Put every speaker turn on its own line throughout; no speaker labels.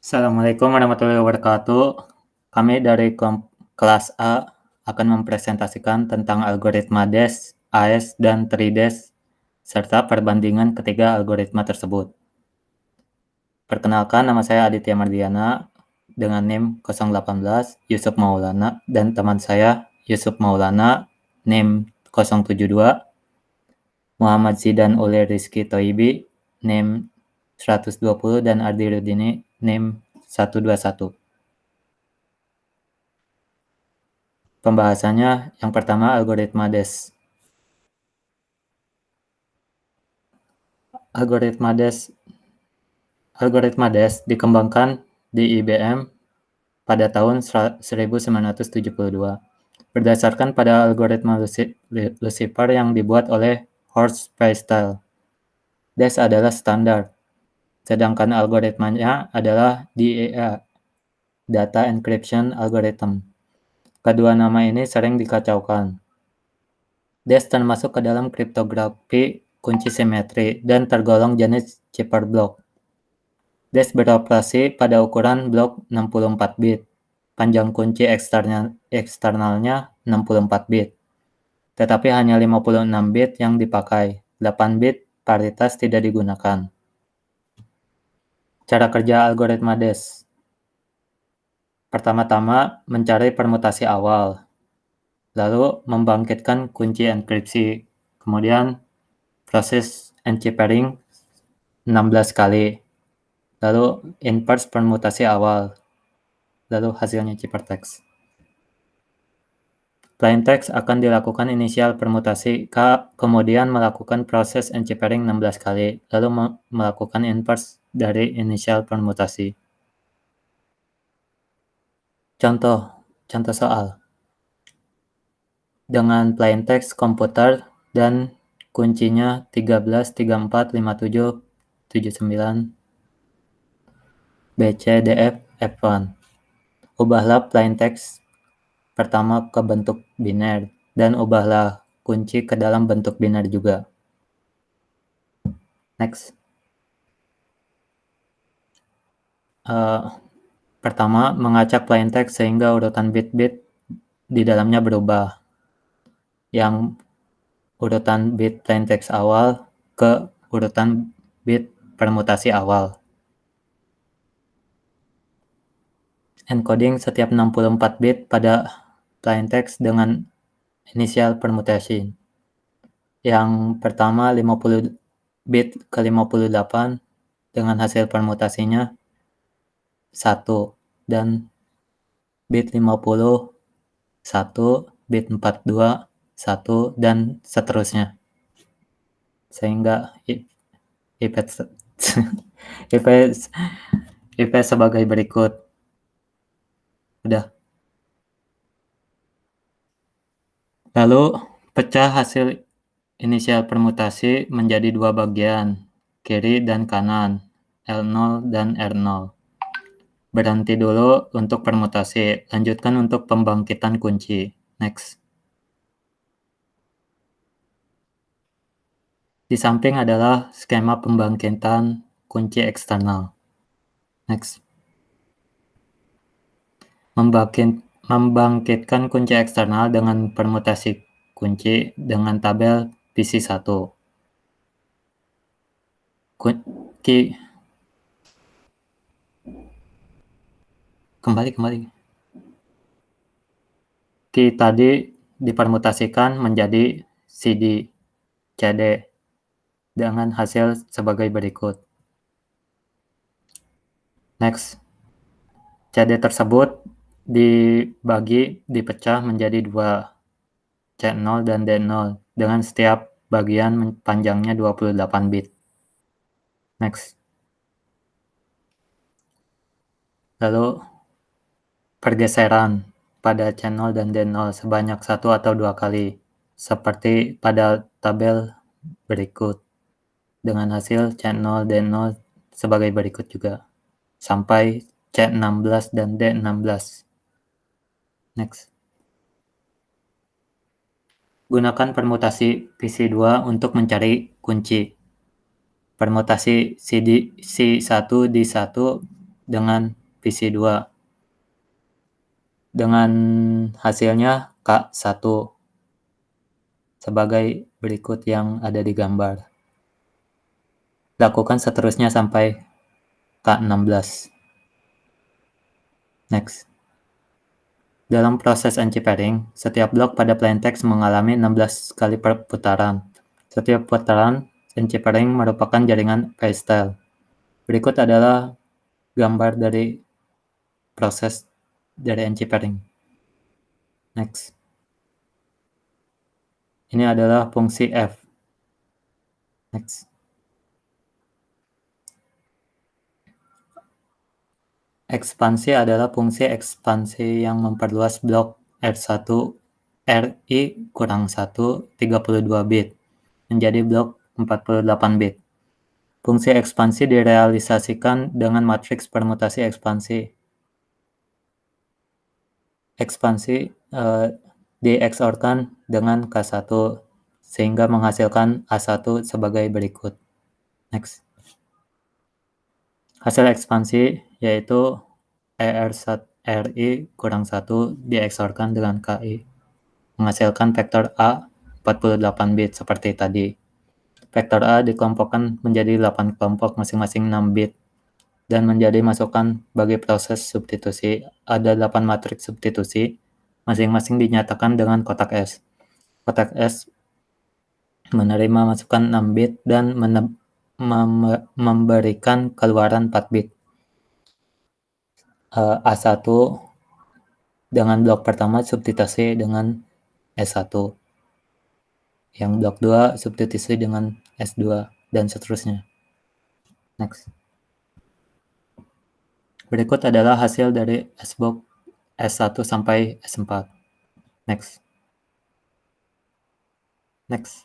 Assalamualaikum warahmatullahi wabarakatuh. Kami dari kelas A akan mempresentasikan tentang algoritma DES, AES, dan 3DES, serta perbandingan ketiga algoritma tersebut. Perkenalkan, nama saya Aditya Mardiana dengan NIM 018, Yusuf Maulana, dan teman saya Yusuf Maulana, NIM 072, Muhammad Zidan Uli Rizky Toibi, NIM 120, dan Ardi Rudini, NIM 121. Pembahasannya yang pertama algoritma DES. Algoritma DES dikembangkan di IBM pada tahun 1972 berdasarkan pada algoritma Lucifer yang dibuat oleh Horst Feistel. DES adalah standar, sedangkan algoritmanya adalah DEA, Data Encryption Algorithm. Kedua nama ini sering dikacaukan. DES termasuk ke dalam kriptografi kunci simetri dan tergolong jenis cipher block. DES beroperasi pada ukuran blok 64 bit. Panjang kunci eksternalnya 64 bit. Tetapi hanya 56 bit yang dipakai. 8 bit paritas tidak digunakan. Cara kerja algoritma DES. Pertama-tama mencari permutasi awal. Lalu membangkitkan kunci enkripsi. Kemudian proses enchippering 16 kali. Lalu inverse permutasi awal. Lalu hasilnya ciphertext. Plaintext akan dilakukan inisial permutasi kemudian melakukan proses enchippering 16 kali, lalu melakukan inverse dari inisial permutasi. Contoh soal. Dengan plaintext komputer dan kuncinya 13, 34, 57, 79, BC, DF, F1. Ubahlah plaintext pertama ke bentuk biner, dan ubahlah kunci ke dalam bentuk biner juga. Next. Pertama, mengacak plaintext sehingga urutan bit-bit di dalamnya berubah. Yang urutan bit plaintext awal ke urutan bit permutasi awal. Encoding setiap 64 bit pada plaintext dengan inisial permutasi. Yang pertama 50 bit ke 58 dengan hasil permutasinya 1 dan bit 50 1, bit 42 1 dan seterusnya. Sehingga IP sebagai berikut. Udah. Lalu pecah hasil inisial permutasi menjadi dua bagian, kiri dan kanan, L0 dan R0. Berhenti dulu untuk permutasi, lanjutkan untuk pembangkitan kunci. Next. Di samping adalah skema pembangkitan kunci eksternal. Next. Membangkitkan kunci eksternal dengan permutasi kunci dengan tabel PC1. Kembali. Key tadi dipermutasikan menjadi CD, CD dengan hasil sebagai berikut. Next. CD tersebut dipecah menjadi dua, C0 dan D0, dengan setiap bagian panjangnya 28 bit. Next. Lalu pergeseran pada C0 dan D0 sebanyak 1 atau 2 kali, seperti pada tabel berikut, dengan hasil C0, D0 sebagai berikut juga, sampai C16 dan D16. Next. Gunakan permutasi PC2 untuk mencari kunci. Permutasi C1 di 1 dengan PC2 dengan hasilnya K1 sebagai berikut yang ada di gambar. Lakukan seterusnya sampai K16. Next. Dalam proses NC-pairing, setiap blok pada plaintext mengalami 16 kali perputaran. Setiap putaran NC-pairing merupakan jaringan P-style. Berikut adalah gambar dari proses dari NC-pairing. Next. Ini adalah fungsi F. Next. Ekspansi adalah fungsi ekspansi yang memperluas blok R1 RI kurang 1 32 bit menjadi blok 48 bit. Fungsi ekspansi direalisasikan dengan matriks permutasi ekspansi. Ekspansi di XOR-kan dengan K1 sehingga menghasilkan A1 sebagai berikut. Next. Hasil ekspansi yaitu ER1RI kurang 1 di XOR-kan dengan KI menghasilkan vektor A 48 bit seperti tadi. Vektor A dikelompokkan menjadi 8 kelompok masing-masing 6 bit dan menjadi masukan bagi proses substitusi. Ada 8 matriks substitusi, masing-masing dinyatakan dengan kotak S. Kotak S menerima masukan 6 bit dan memberikan keluaran 4 bit. A1 dengan blok pertama substitusi dengan S1. Yang blok 2 substitusi dengan S2 dan seterusnya. Next. Berikut adalah hasil dari SBOX S1 sampai S4. Next. Next.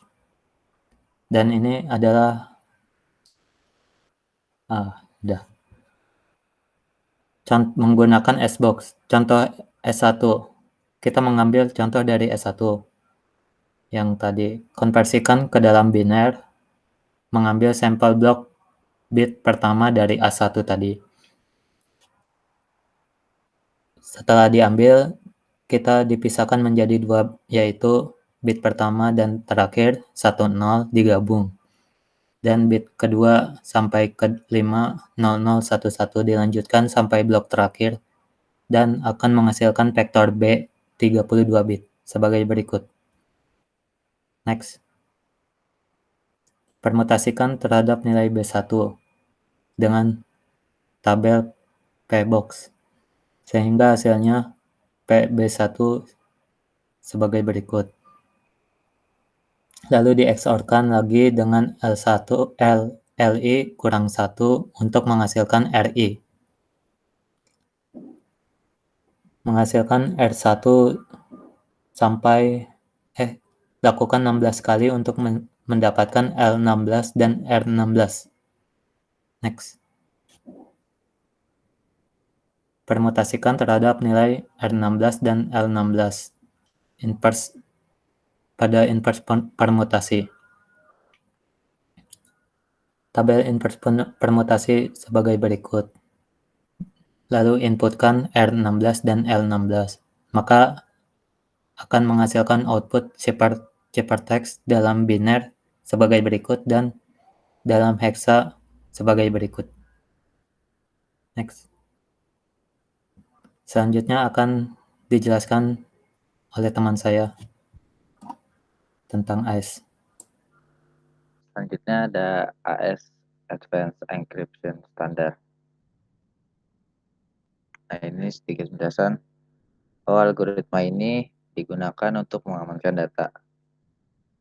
Dan ini adalah udah. Menggunakan SBOX. Contoh S1. Kita mengambil contoh dari S1 yang tadi. Konversikan ke dalam biner, mengambil sampel blok bit pertama dari A1 tadi. Setelah diambil, kita dipisahkan menjadi dua, yaitu bit pertama dan terakhir 1, 0 digabung. Dan bit kedua sampai ke 5, 0, 0, 1, 1 dilanjutkan sampai blok terakhir dan akan menghasilkan vektor B 32 bit sebagai berikut. Next. Permutasikan terhadap nilai B1 dengan tabel Pbox sehingga hasilnya PB1 sebagai berikut. Lalu di XOR-kan lagi dengan L1 LI kurang 1 untuk menghasilkan RI. Menghasilkan R1 sampai lakukan 16 kali untuk mendapatkan L16 dan R16. Next. Permutasikan terhadap nilai R16 dan L16 pada inverse permutasi. Tabel inverse permutasi sebagai berikut. Lalu inputkan R16 dan L16. Maka akan menghasilkan output ciphertext dalam biner sebagai berikut dan dalam hexa sebagai berikut. Next. Selanjutnya akan dijelaskan oleh teman saya tentang AES.
Selanjutnya ada AES Advanced Encryption Standard. Nah, ini sedikit penjelasan bahwa algoritma ini digunakan untuk mengamankan data.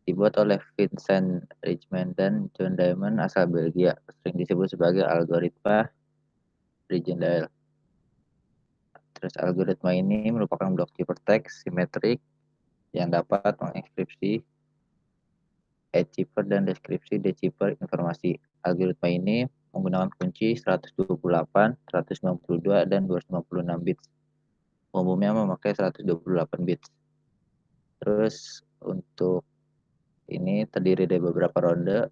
Dibuat oleh Vincent Rijman dan John Diamond asal Belgia, sering disebut sebagai algoritma Rijndael. Terus algoritma ini merupakan blok ciphertext simetrik yang dapat mengenkripsi e-cipher dan deskripsi decipher informasi. Algoritma ini menggunakan kunci 128, 192, dan 256 bits. Umumnya memakai 128 bits. Terus untuk ini terdiri dari beberapa ronde.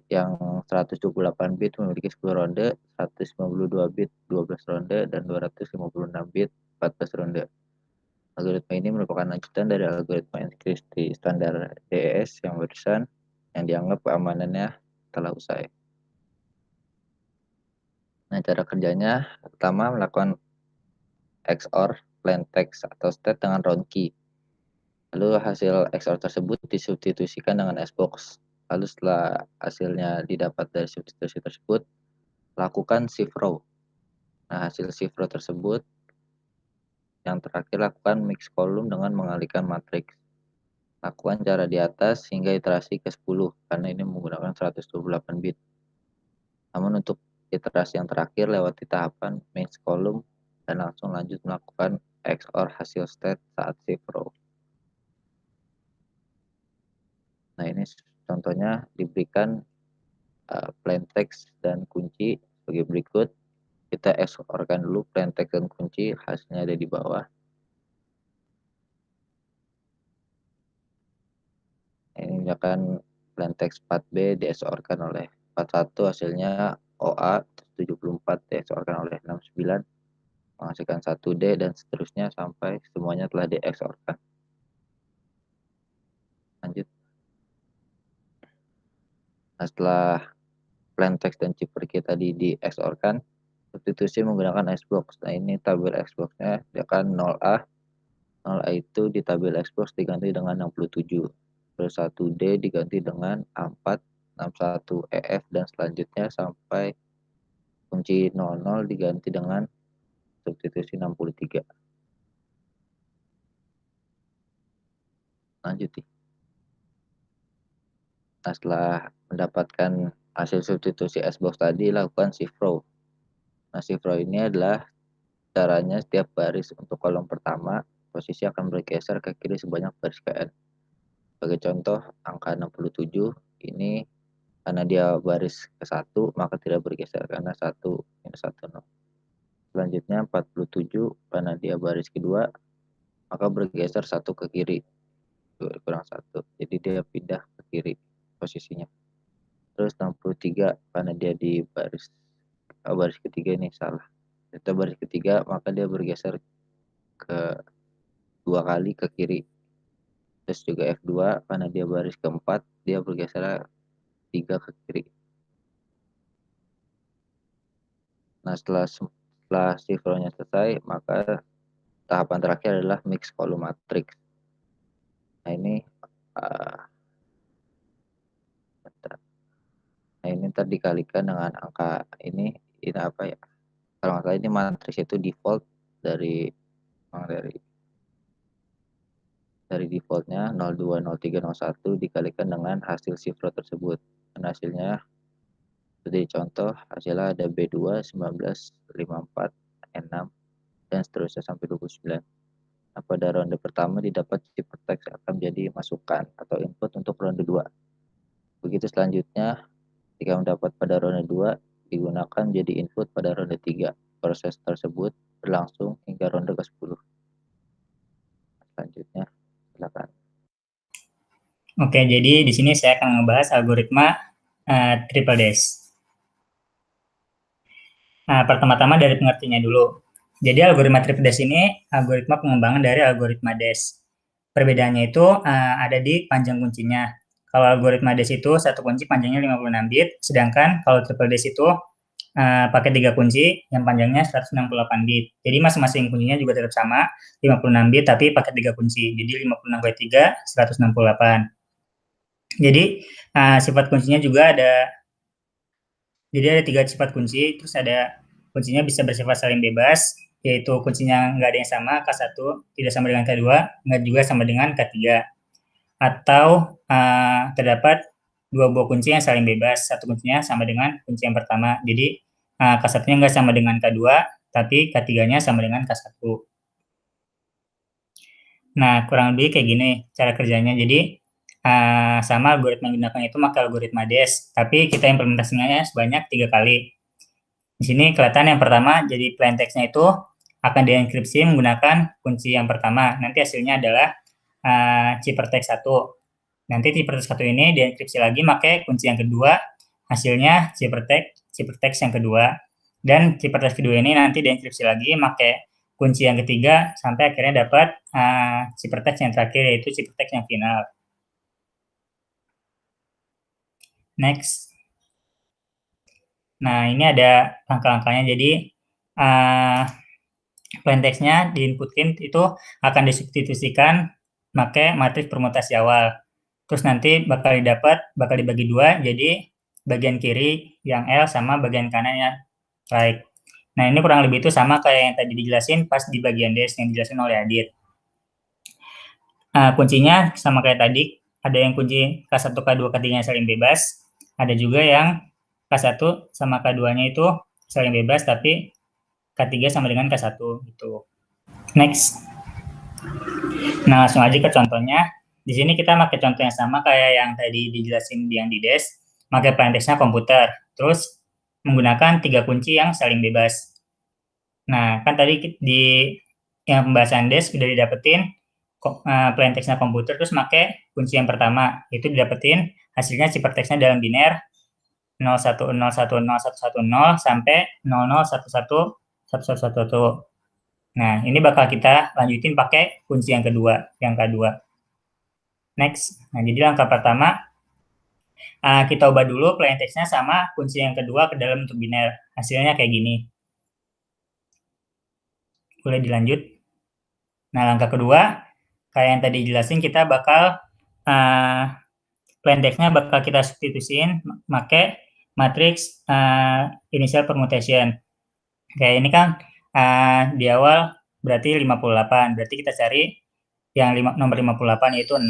Yang 128 bit memiliki 10 ronde, 152 bit 12 ronde, dan 256 bit 14 ronde. Algoritma ini merupakan lanjutan dari algoritma enkripsi standar DES yang barusan, yang dianggap keamanannya telah usai. Nah, cara kerjanya pertama melakukan XOR plain text atau state dengan round key. Lalu hasil XOR tersebut disubstitusikan dengan SBox. Lalu setelah hasilnya didapat dari substitusi tersebut, lakukan shift row. Nah, hasil shift row tersebut yang terakhir lakukan mix kolom dengan mengalihkan matriks. Lakukan cara di atas hingga iterasi ke-10 karena ini menggunakan 128 bit. Namun untuk iterasi yang terakhir lewati tahapan mix kolom dan langsung lanjut melakukan XOR hasil state saat shift row. Nah, ini contohnya diberikan plain text dan kunci sebagai berikut. Kita XOR-kan dulu plain text dan kunci, hasilnya ada di bawah. Ini misalkan plain text 4B di-XOR-kan oleh 41, hasilnya OA 74 di-XOR-kan oleh 69, menghasilkan 1D dan seterusnya sampai semuanya telah di-XOR-kan. Lanjut. Nah, setelah plain text dan chipper kita di-XOR-kan, substitusi menggunakan SBox. Nah, ini tabel SBox-nya dia kan 0A. 0A itu di tabel SBox diganti dengan 67. Terus 1D diganti dengan A4, 61 EF dan selanjutnya sampai kunci 00 diganti dengan substitusi 63. Lanjut. Nah, setelah mendapatkan hasil substitusi SBox tadi, lakukan shift row. Nah, shift row ini adalah caranya setiap baris untuk kolom pertama, posisi akan bergeser ke kiri sebanyak baris KN. Sebagai contoh, angka 67 ini karena dia baris ke-1, maka tidak bergeser karena 1 minus 1, 0. Selanjutnya 47 karena dia baris kedua, maka bergeser 1 ke kiri, kurang 1. Jadi dia pindah ke kiri posisinya. Terus 63 karena dia di baris ketiga, ini salah. Itu baris ketiga, maka dia bergeser ke 2 kali ke kiri. Terus juga F2 karena dia baris keempat, dia bergeser 3 ke kiri. Nah, setelah shift row-nya selesai, maka tahapan terakhir adalah mix kolom matrix. Nah, ini ntar dikalikan dengan angka ini apa ya? Kalau nggak salah ini matriks itu default dari defaultnya 02, 03, 01 dikalikan dengan hasil shift row tersebut. Dan hasilnya seperti contoh, hasilnya ada B2, 19, 54, N6, dan seterusnya sampai 29. Nah, pada ronde pertama didapat chipper text akan menjadi masukan atau input untuk ronde 2. Begitu selanjutnya, jika mendapat pada ronde 2, digunakan menjadi input pada ronde 3. Proses tersebut berlangsung hingga ronde ke-10. Selanjutnya, silakan.
Oke, jadi di sini saya akan membahas algoritma triple dash. Nah, pertama-tama dari pengertiannya dulu. Jadi algoritma triple dash ini algoritma pengembangan dari algoritma dash. Perbedaannya itu ada di panjang kuncinya. Kalau algoritma dash itu satu kunci panjangnya 56 bit, sedangkan kalau triple dash itu pakai 3 kunci yang panjangnya 168 bit. Jadi masing-masing kuncinya juga tetap sama, 56 bit tapi pakai 3 kunci. Jadi 56 kali 3, 168. Jadi sifat kuncinya juga ada. Jadi ada 3 sifat kunci, terus ada kuncinya bisa bersifat saling bebas, yaitu kuncinya nggak ada yang sama, K1 tidak sama dengan K2, nggak juga sama dengan K3. Atau terdapat 2 buah kunci yang saling bebas, satu kuncinya sama dengan kunci yang pertama. Jadi K1-nya nggak sama dengan K2, tapi K3-nya sama dengan K1. Nah, kurang lebih kayak gini cara kerjanya. Jadi sama algoritma yang digunakan itu maka algoritma dash, tapi kita implementasinya sebanyak 3 kali. Di sini kelihatan yang pertama, jadi plain text-nya itu akan dienkripsi menggunakan kunci yang pertama. Nanti hasilnya adalah ciphertext 1. Nanti ciphertext 1 ini dienkripsi lagi pakai kunci yang kedua, hasilnya ciphertext yang kedua. Dan ciphertext kedua ini nanti dienkripsi lagi pakai kunci yang ketiga sampai akhirnya dapat ciphertext yang terakhir, yaitu ciphertext yang final. Next. Nah, ini ada langkah-langkahnya. Jadi plain text-nya diinputkan itu akan disubstitusikan pakai matriks permutasi awal. Terus nanti bakal dibagi dua, jadi bagian kiri yang L sama bagian kanan yang right. Nah, ini kurang lebih itu sama kayak yang tadi dijelasin pas di bagian des yang dijelasin oleh Adit. Kuncinya sama kayak tadi, ada yang kunci K1, K2, K3-nya saling bebas, ada juga yang K1 sama K2-nya itu saling bebas, tapi K3 sama dengan K1 gitu. Next. Nah, langsung aja ke contohnya. Di sini kita pakai contoh yang sama kayak yang tadi dijelasin yang di des, pakai plain text-nya komputer, terus menggunakan 3 kunci yang saling bebas. Nah, kan tadi di yang pembahasan des udah didapetin plain text-nya komputer, terus pakai kunci yang pertama, itu didapetin hasilnya ciphertext-nya dalam biner 01010110 sampai 00111111. Nah, ini bakal kita lanjutin pakai kunci yang kedua, yang K2. Next. Nah, jadi langkah pertama, kita ubah dulu plain text-nya sama kunci yang kedua ke dalam bentuk biner. Hasilnya kayak gini. Boleh dilanjut. Nah, langkah kedua, kayak yang tadi jelasin, kita bakal plain text-nya bakal kita substitusiin pakai matriks initial permutation. Kayak ini kan di awal berarti 58, berarti kita cari yang nomor 58 yaitu 0,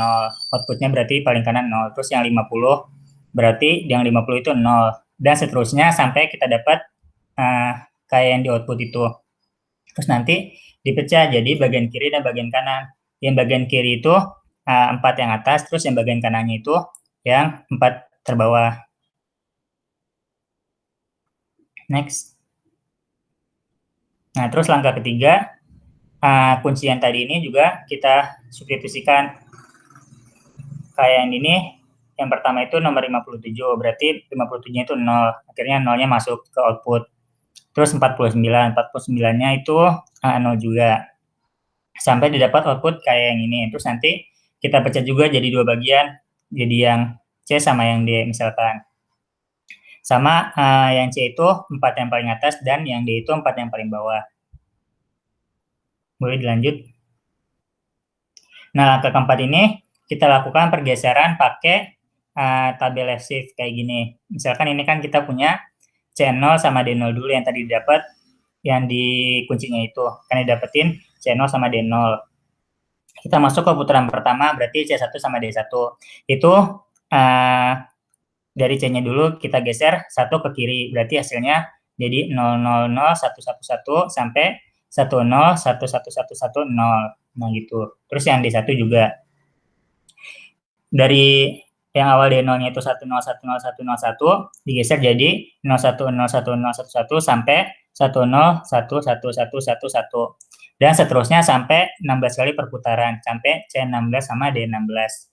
outputnya berarti paling kanan 0, terus yang 50 berarti yang 50 itu 0, dan seterusnya sampai kita dapat kayak yang di output itu. Terus nanti dipecah jadi bagian kiri dan bagian kanan. Yang bagian kiri itu 4 yang atas, terus yang bagian kanannya itu yang 4 terbawah. Next. Nah, terus langkah ketiga, kunci yang tadi ini juga kita substitusikan. Kayak yang ini, yang pertama itu nomor 57, berarti 57-nya itu 0, akhirnya 0-nya masuk ke output. Terus 49-nya itu 0 juga. Sampai didapat output kayak yang ini. Terus nanti kita pecah juga jadi 2 bagian, jadi yang C sama yang D misalkan. Sama yang C itu 4 yang paling atas dan yang D itu 4 yang paling bawah. Boleh dilanjut. Nah, langkah keempat ini kita lakukan pergeseran pakai tabel left shift kayak gini. Misalkan ini kan kita punya C0 sama D0 dulu yang tadi didapat, yang di kuncinya itu. Kan didapetin C0 sama D0. Kita masuk ke putaran pertama, berarti C1 sama D1. Itu dari C-nya dulu kita geser 1 ke kiri, berarti hasilnya jadi 000111 sampai 10111110. Nah gitu. Terus yang D1 juga. Dari yang awal D0-nya itu 101111 digeser jadi 01011111 sampai 10111111 dan seterusnya sampai 16 kali perputaran sampai C16 sama D16.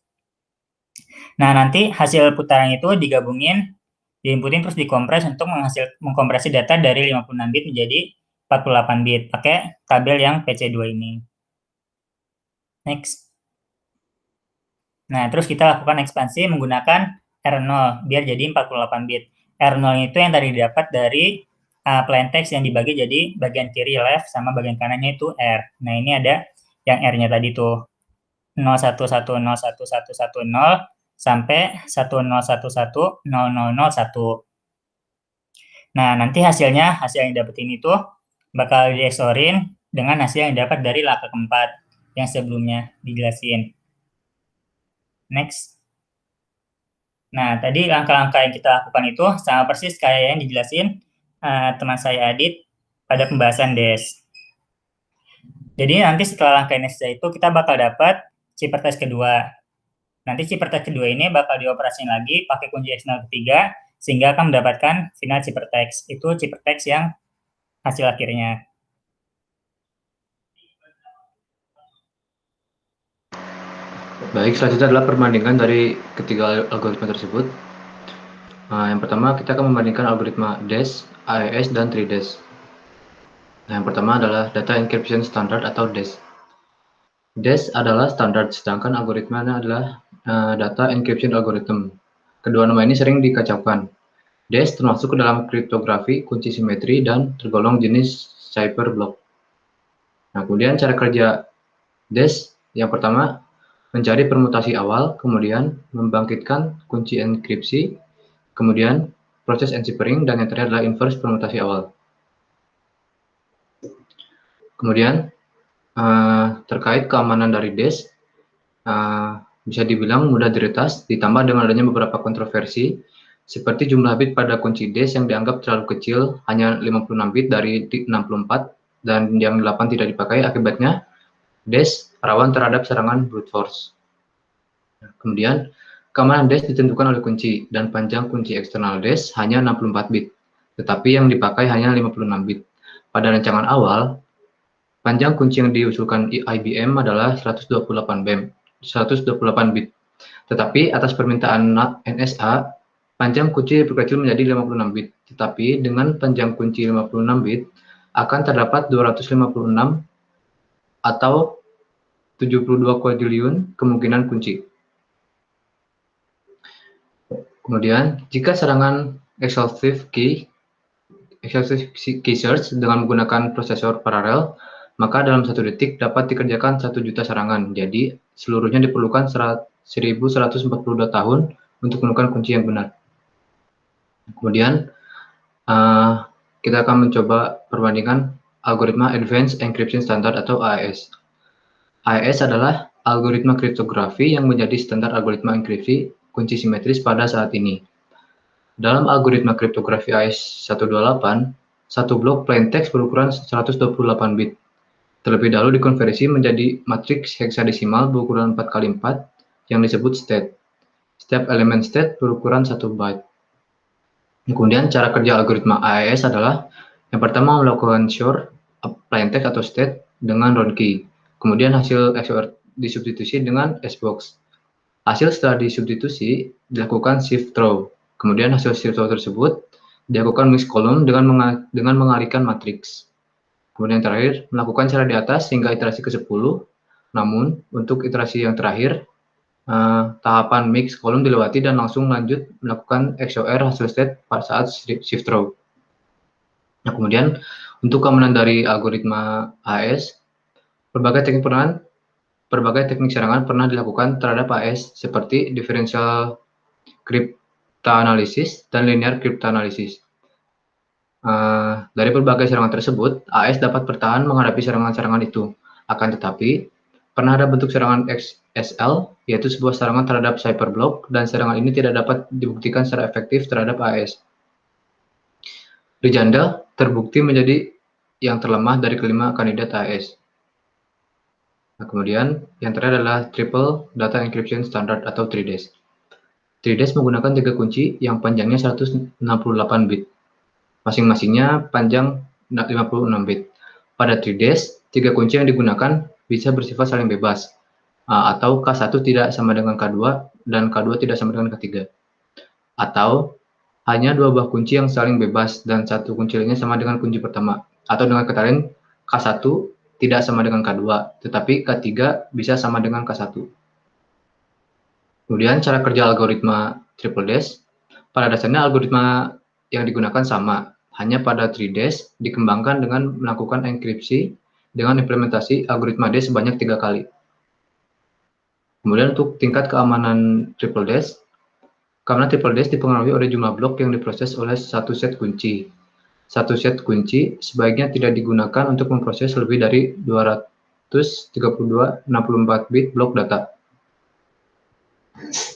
Nah, nanti hasil putaran itu digabungin, diinputin terus dikompres untuk mengkompresi data dari 56 bit menjadi 48 bit pakai tabel yang PC2 ini. Next. Nah, terus kita lakukan ekspansi menggunakan R0 biar jadi 48 bit. R0 itu yang tadi didapat dari plain text yang dibagi jadi bagian kiri left sama bagian kanannya itu R. Nah, ini ada yang R-nya tadi tuh 01101110 sampai 10110001. Nah, nanti hasil yang didapetin itu bakal di-XOR-in dengan hasil yang didapat dari langkah keempat yang sebelumnya dijelasin. Next. Nah, tadi langkah-langkah yang kita lakukan itu sama persis kayak yang dijelasin teman saya Adit pada pembahasan des. Jadi nanti setelah langkah ini itu kita bakal dapat ciphertext kedua. Nanti ciphertext kedua ini bakal dioperasiin lagi pakai kunci eksternal ketiga sehingga akan mendapatkan final ciphertext. Itu ciphertext yang hasil akhirnya.
Baik, selanjutnya adalah perbandingan dari ketiga algoritma tersebut. Yang pertama kita akan membandingkan algoritma DES, AES, dan 3DES. Yang pertama adalah Data Encryption Standard atau DES. DES adalah standar, sedangkan algoritmanya adalah Data Encryption Algorithm. Kedua nama ini sering dikacaukan. DES termasuk ke dalam kriptografi, kunci simetri, dan tergolong jenis cyberblock. Nah, kemudian cara kerja DES yang pertama mencari permutasi awal, kemudian membangkitkan kunci enkripsi, kemudian proses enciphering, dan yang terakhir adalah inverse permutasi awal. Kemudian terkait keamanan dari DES, bisa dibilang mudah diretas, ditambah dengan adanya beberapa kontroversi, seperti jumlah bit pada kunci DES yang dianggap terlalu kecil, hanya 56 bit dari 64, dan yang 8 tidak dipakai, akibatnya DES rawan terhadap serangan brute force. Kemudian, keamanan DES ditentukan oleh kunci, dan panjang kunci eksternal DES hanya 64 bit, tetapi yang dipakai hanya 56 bit. Pada rancangan awal, panjang kunci yang diusulkan IBM adalah 128 bit, tetapi atas permintaan NSA, panjang kunci diperkecil menjadi 56 bit, tetapi dengan panjang kunci 56 bit, akan terdapat 256 atau 72 quadrillion kemungkinan kunci. Kemudian, jika serangan exhaustive key search dengan menggunakan prosesor paralel, maka dalam 1 detik dapat dikerjakan 1 juta serangan. Jadi, seluruhnya diperlukan 1142 tahun untuk menemukan kunci yang benar. Kemudian, kita akan mencoba perbandingan algoritma Advanced Encryption Standard atau AES. AES adalah algoritma kriptografi yang menjadi standar algoritma enkripsi kunci simetris pada saat ini. Dalam algoritma kriptografi AES-128, satu blok plain text berukuran 128 bit. Terlebih dahulu dikonversi menjadi matriks heksadesimal berukuran 4x4 yang disebut state. Setiap elemen state berukuran 1 byte. Kemudian cara kerja algoritma AES adalah yang pertama melakukan short plain text atau state dengan round key. Kemudian hasil XOR disubstitusi dengan S-box. Hasil setelah disubstitusi dilakukan shift throw. Kemudian hasil shift throw tersebut dilakukan mix column dengan mengalihkan matriks. Kemudian terakhir melakukan cara di atas hingga iterasi ke-10. Namun untuk iterasi yang terakhir tahapan mix column dilewati dan langsung lanjut melakukan XOR hasil state pada saat shift throw. Nah, kemudian untuk keamanan dari algoritma AES, berbagai teknik serangan pernah dilakukan terhadap AES seperti differential cryptanalysis dan linear cryptanalysis. Dari berbagai serangan tersebut, AES dapat bertahan menghadapi serangan-serangan itu. Akan tetapi, pernah ada bentuk serangan XSL, yaitu sebuah serangan terhadap cyberblock, dan serangan ini tidak dapat dibuktikan secara efektif terhadap AES. Legenda terbukti menjadi yang terlemah dari kelima kandidat AES. Nah, kemudian yang terakhir adalah Triple Data Encryption Standard atau 3DES. 3DES menggunakan 3 kunci yang panjangnya 168 bit. Masing-masingnya panjang 56 bit. Pada 3DES, 3 kunci yang digunakan bisa bersifat saling bebas, atau K1 tidak sama dengan K2 dan K2 tidak sama dengan K3. Atau hanya 2 buah kunci yang saling bebas dan 1 kunci lainnya sama dengan kunci pertama. Atau dengan kata lain, K1 tidak sama dengan K2, tetapi K3 bisa sama dengan K1. Kemudian cara kerja algoritma Triple DES, pada dasarnya algoritma yang digunakan sama, hanya pada 3DES dikembangkan dengan melakukan enkripsi dengan implementasi algoritma DES sebanyak 3 kali. Kemudian untuk tingkat keamanan Triple DES, keamanan Triple DES dipengaruhi oleh jumlah blok yang diproses oleh satu set kunci. Satu set kunci sebaiknya tidak digunakan untuk memproses lebih dari 232 64 bit blok data.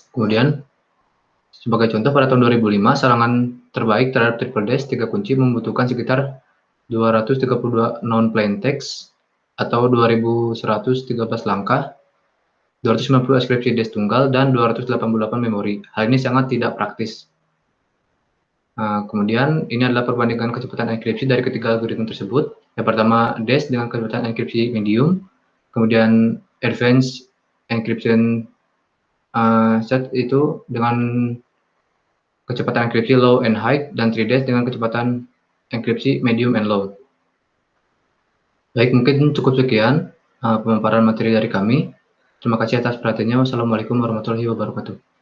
Kemudian, sebagai contoh, pada tahun 2005, serangan terbaik terhadap Triple DES 3 kunci membutuhkan sekitar 232 non-plain text atau 2113 langkah, 290 ekskripsi DES tunggal, dan 288 memori. Hal ini sangat tidak praktis. Kemudian, ini adalah perbandingan kecepatan enkripsi dari ketiga algoritma tersebut. Yang pertama, DES dengan kecepatan enkripsi medium, kemudian Advanced Encryption set itu dengan kecepatan enkripsi low and high, dan 3DS dengan kecepatan enkripsi medium and low. Baik, mungkin cukup sekian pemaparan materi dari kami. Terima kasih atas perhatiannya. Wassalamualaikum warahmatullahi wabarakatuh.